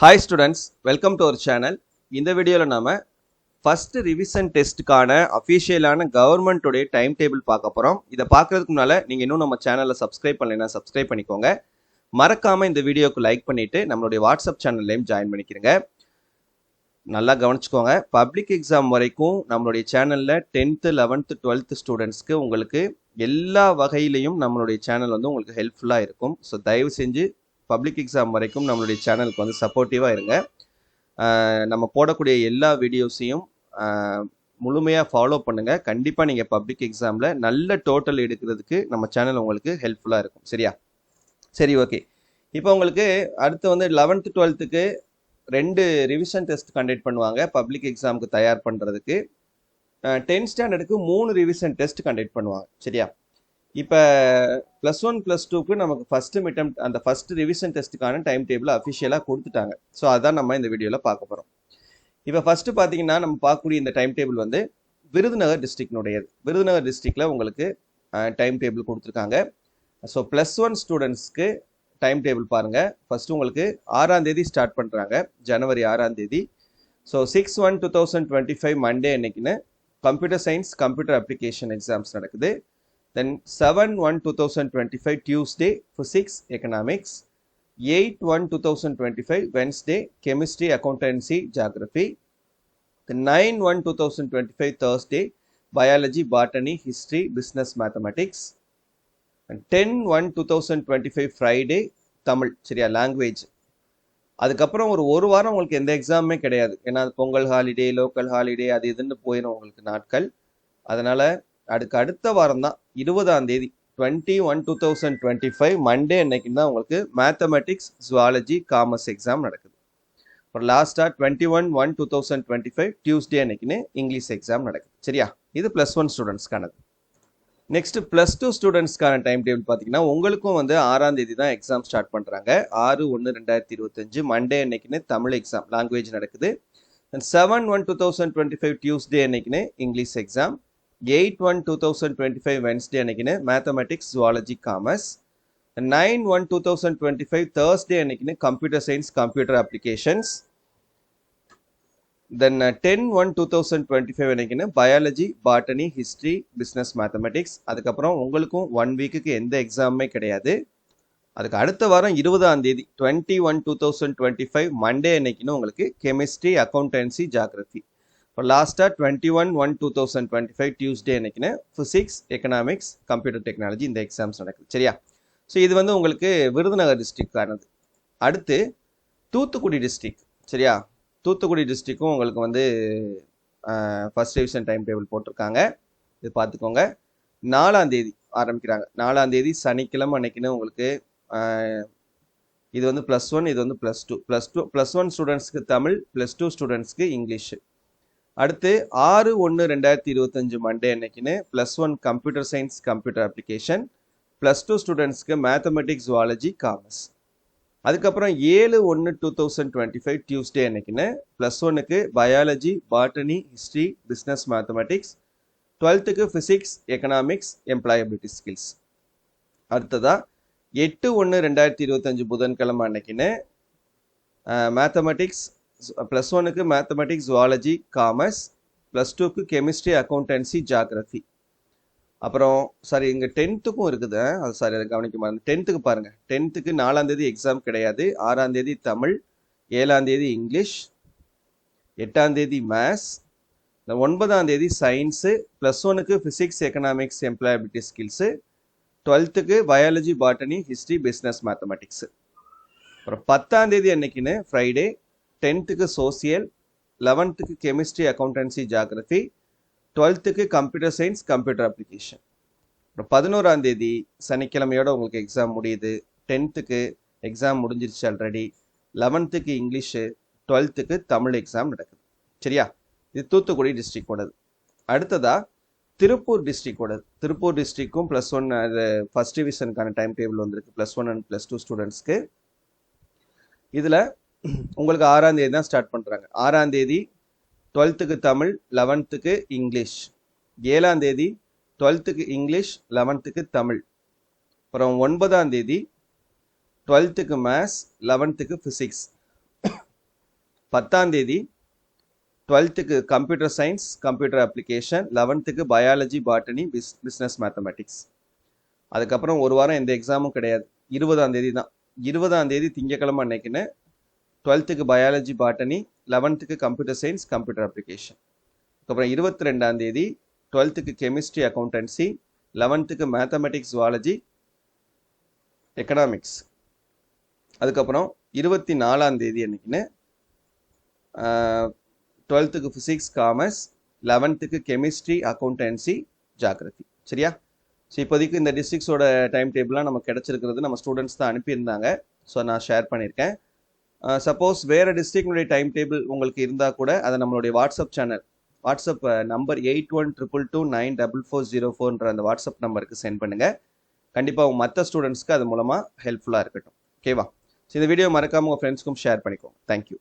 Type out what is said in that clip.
Hi students, welcome to our channel. இந்த வீடியோல நாம first revision testக்கான officialஆன government உடைய டைம் டேபிள் பார்க்க போறோம். இத பார்க்கிறதுக்கு முன்னால நீங்க இன்னும் நம்ம சேனலை subscribe பண்ணலைனா subscribe பண்ணிக்கோங்க. மறக்காம இந்த வீடியோக்கு லைக் பண்ணிட்டு நம்மளுடைய வாட்ஸ்அப் சேனல்லையும் ஜாயின் பண்ணிக்கிறங்க. நல்லா கவனிச்சுக்கோங்க. பப்ளிக் எக்ஸாம் வரைக்கும் நம்மளுடைய சேனல்ல 10th 11th 12th ஸ்டூடண்ட்ஸ்க்கு உங்களுக்கு எல்லா வகையிலையும் நம்மளுடைய சேனல் வந்து உங்களுக்கு ஹெல்ப்ஃபுல்லா இருக்கும். ஸோ தயவு செஞ்சு பப்ளிக் எக்ஸாம் வரைக்கும் நம்மளுடைய சேனலுக்கு வந்து சப்போர்ட்டிவாக இருங்க. நம்ம போடக்கூடிய எல்லா வீடியோஸையும் முழுமையாக ஃபாலோ பண்ணுங்கள். கண்டிப்பாக நீங்கள் பப்ளிக் எக்ஸாமில் நல்ல டோட்டல் எடுக்கிறதுக்கு நம்ம சேனல் உங்களுக்கு ஹெல்ப்ஃபுல்லாக இருக்கும். சரியா? சரி, ஓகே. இப்போ உங்களுக்கு அடுத்து வந்து 11th 12th 2 revision test conduct பண்ணுவாங்க பப்ளிக் எக்ஸாமுக்கு தயார் பண்ணுறதுக்கு. 10th ஸ்டாண்டர்டுக்கு 3 ரிவிஷன் டெஸ்ட் கண்டக்ட் பண்ணுவாங்க. சரியா? இப்போ +1 +2க்கு நமக்கு ஃபர்ஸ்ட் மிட்டம் அந்த ஃபர்ஸ்ட் ரிவிஷன் டெஸ்ட்டுக்கான டைம் டேபிள் அஃபிஷியலாக கொடுத்துட்டாங்க. ஸோ அதான் நம்ம இந்த வீடியோவில் பார்க்க போகிறோம். இப்போ ஃபர்ஸ்ட் பார்த்தீங்கன்னா நம்ம பார்க்கக்கூடிய இந்த டைம் டேபிள் வந்து விருதுநகர் டிஸ்ட்ரிக்டினுடையது. விருதுநகர் டிஸ்ட்ரிக்டில் உங்களுக்கு டைம் டேபிள் கொடுத்துருக்காங்க. ஸோ +1 ஸ்டூடெண்ட்ஸ்க்கு டைம் டேபிள் பாருங்கள். ஃபர்ஸ்ட் உங்களுக்கு 6ஆம் தேதி ஸ்டார்ட் பண்ணுறாங்க, ஜனவரி 6ஆம் தேதி. ஸோ 6/1/2025 மண்டே அன்னைக்குன்னு computer science computer application exams நடக்குது. Then 7/1/2025 Tuesday Physics Economics, 8/1/2025 Wednesday Chemistry Accountancy Geography, then 9/1/2025 Thursday Biology Botany History Business Mathematics, and 10/1/2025 Friday Tamil. சரியா? லாங்குவேஜ். அதுக்கப்புறம் ஒரு வாரம் உங்களுக்கு எந்த எக்ஸாமுமே கிடையாது. ஏன்னா பொங்கல் ஹாலிடே, லோக்கல் ஹாலிடே, அது இதுன்னு போயிடும் உங்களுக்கு நாட்கள். அதனால அடுத்த வாரம் தான் 20ஆம் தேதி 20/1/2025 மண்டே அன்னைக்கு தான் உங்களுக்கு மேத்தமெட்டிக்ஸ் ஜுவாலஜி காமர்ஸ் எக்ஸாம் நடக்குது. அப்புறம் லாஸ்டா 21/1/2025 டியூஸ்டே அன்னைக்குன்னு இங்கிலீஷ் எக்ஸாம் நடக்குது. சரியா? இது +1 ஸ்டூடெண்ட்ஸ்க்கானது. நெக்ஸ்ட் +2 ஸ்டூடெண்ட்ஸ்க்கான டைம் டேபிள் பார்த்தீங்கன்னா உங்களுக்கும் வந்து 6ஆம் தேதி தான் எக்ஸாம் ஸ்டார்ட் பண்ணுறாங்க. 6/1/2025 மண்டே அன்னைக்குன்னு தமிழ் எக்ஸாம் லாங்குவேஜ் நடக்குது. 7/1/2025 டியூஸ்டே அன்னைக்குன்னு இங்கிலீஷ் எக்ஸாம். 8/1/2025 வென்ஸ்டே அன்னைக்குன்னு மேத்தமெட்டிக்ஸ் ஜுவாலஜி காமர்ஸ். 9/1/2025 தேர்ஸ்டே அன்னைக்குன்னு computer science computer applications. Then 10/1/2025 அன்னைக்குன்னு biology botany history business mathematics. அதுக்கப்புறம் உங்களுக்கும் 1 வீக்குக்கு எந்த எக்ஸாமுமே கிடையாது. அதுக்கு அடுத்த வாரம் 20ஆம் தேதி 20/1/2025 மண்டே அன்னைக்குன்னு உங்களுக்கு கெமிஸ்ட்ரி அக்கௌண்டன்சி ஜியாகிரபி. இப்போ லாஸ்ட்டாக 21/1/2025 டியூஸ்டே அன்னைக்குன்னு ஃபிசிக்ஸ் எக்கனாமிக்ஸ் கம்ப்யூட்டர் டெக்னாலஜி இந்த எக்ஸாம்ஸ் நடக்குது. சரியா? ஸோ இது வந்து உங்களுக்கு விருதுநகர் டிஸ்ட்ரிக்டானது. அடுத்து தூத்துக்குடி டிஸ்ட்ரிக்ட். சரியா? தூத்துக்குடி டிஸ்ட்ரிக்டும் உங்களுக்கு வந்து ஃபர்ஸ்ட் டிவிஷன் டைம் டேபிள் போட்டிருக்காங்க. இது பார்த்துக்கோங்க. 4ஆம் தேதி ஆரம்பிக்கிறாங்க. 4ஆம் தேதி சனிக்கிழமை அன்னைக்குன்னு உங்களுக்கு இது வந்து +1, இது வந்து +2. +1 ஸ்டூடெண்ட்ஸ்க்கு தமிழ், +2 ஸ்டூடெண்ட்ஸ்க்கு இங்கிலீஷ். அடுத்து 6/1/2025 மண்டே அன்னைக்குன்னு +1 கம்ப்யூட்டர் சயின்ஸ் கம்ப்யூட்டர் அப்ளிகேஷன், +2 ஸ்டூடெண்ட்ஸ்க்கு மேத்தமெட்டிக்ஸ் ஜுவாலஜி காமர்ஸ். அதுக்கப்புறம் 7/1/2025 டியூஸ்டே அன்னைக்குன்னு +1க்கு biology botany history business mathematics, 12க்கு ஃபிசிக்ஸ் எக்கனாமிக்ஸ் எம்ப்ளாயபிலிட்டி ஸ்கில்ஸ். அடுத்ததா 8/1/2025 புதன்கிழமை அன்னைக்குன்னு மேத்தமெட்டிக்ஸ் +1க்கு மேத்தமெட்டிக்ஸ் ஜுவாலஜி காமர்ஸ், +2க்கு கெமிஸ்ட்ரி அக்கௌண்டன்சி ஜியாகிரபி. அப்புறம் சாரி இங்கே 10த்துக்கும் இருக்குது. அது சாரி அதை கவனிக்க மாட்டேன். 10த்துக்கு பாருங்கள். 10த்துக்கு 4ஆம் தேதி எக்ஸாம் கிடையாது. 6ஆம் தேதி தமிழ், 7ஆம் தேதி இங்கிலீஷ், 8ஆம் தேதி மேத்ஸ், 9ஆம் தேதி சயின்ஸு, +1க்கு ஃபிசிக்ஸ் எக்கனாமிக்ஸ் எம்ப்ளாயபிலிட்டி ஸ்கில்ஸு, 12த்துக்கு biology botany history business mathematics. அப்புறம் 10ஆம் தேதி அன்னைக்குன்னு ஃப்ரைடே 10த்துக்கு சோசியல், 11த்துக்கு கெமிஸ்ட்ரி அக்கௌண்டன்சி ஜியாகிரபி, 12த்துக்கு கம்ப்யூட்டர் சயின்ஸ் கம்ப்யூட்டர் அப்ளிகேஷன். அப்புறம் 11ஆம் தேதி சனிக்கிழமையோட உங்களுக்கு எக்ஸாம் முடியுது. 10த்துக்கு எக்ஸாம் முடிஞ்சிருச்சு ஆல்ரெடி. 11த்துக்கு இங்கிலீஷு, 12த்துக்கு தமிழ் எக்ஸாம் நடக்குது. சரியா? இது தூத்துக்குடி டிஸ்ட்ரிக்டோடது. அடுத்ததா திருப்பூர் டிஸ்ட்ரிக்டோடது. திருப்பூர் டிஸ்ட்ரிக்டும் +1 ஃபர்ஸ்ட் டிவிஷனுக்கான டைம் டேபிள் வந்திருக்கு +1 அண்ட் +2 ஸ்டூடெண்ட்ஸ்க்கு. இதில் உங்களுக்கு 6ஆம் தேதி தான் ஸ்டார்ட் பண்ணுறாங்க. 6ஆம் தேதி 12த்துக்கு தமிழ், 11த்துக்கு இங்கிலீஷ். 7ஆம் தேதி 12த்துக்கு இங்கிலீஷ், 11த்துக்கு தமிழ். அப்புறம் 9ஆம் தேதி 12th மேத்ஸ் 11th ஃபிசிக்ஸ் 10ஆம் தேதி 12க்கு கம்ப்யூட்டர் சயின்ஸ் கம்ப்யூட்டர் அப்ளிகேஷன், 11க்கு பயாலஜி பாட்டனி பிஸ்னஸ் மேத்தமெட்டிக்ஸ். அதுக்கப்புறம் ஒரு வாரம் எந்த எக்ஸாமும் கிடையாது. 20ஆம் தேதி தான். 20ஆம் தேதி திங்கக்கிழமை அன்னைக்குன்னு 12க்கு பயாலஜி பாட்டனி, 11க்கு கம்ப்யூட்டர் சயின்ஸ் கம்ப்யூட்டர் அப்ளிகேஷன். அதுக்கப்புறம் 22ஆம் தேதி 12க்கு கெமிஸ்ட்ரி அக்கௌண்டன்சி, 11க்கு மேத்தமெட்டிக்ஸ் ஜுவாலஜி எக்கனாமிக்ஸ். அதுக்கப்புறம் 24ஆம் தேதி அன்னைக்குன்னு 12க்கு ஃபிசிக்ஸ் காமர்ஸ், 11க்கு கெமிஸ்ட்ரி அக்கௌண்டன்சி ஜாகிரபி. சரியா? ஸோ இப்போதைக்கு இந்த டிஸ்ட்ரிக்ஸோட டைம் டேபிளாக நமக்கு கிடச்சிருக்கிறது நம்ம ஸ்டூடெண்ட்ஸ் தான் அனுப்பியிருந்தாங்க. ஸோ நான் ஷேர் பண்ணியிருக்கேன். சப்போஸ் வேறு டிஸ்ட்ரிக்னுடைய டைம் டேபிள் உங்களுக்கு இருந்தால் கூட அதை நம்மளுடைய வாட்ஸ்அப் சேனல், வாட்ஸ்அப் நம்பர் 8122294404 அந்த வாட்ஸ்அப் நம்பருக்கு சென்ட் பண்ணுங்கள். கண்டிப்பாக மற்ற ஸ்டூடெண்ட்ஸ்க்கு அது மூலமாக ஹெல்ப்ஃபுல்லாக இருக்கட்டும். ஓகேவா? ஸோ இந்த வீடியோ மறக்காமல் உங்கள் ஃப்ரெண்ட்ஸ்க்கும் ஷேர் பண்ணிக்கோங்க. தேங்க்யூ.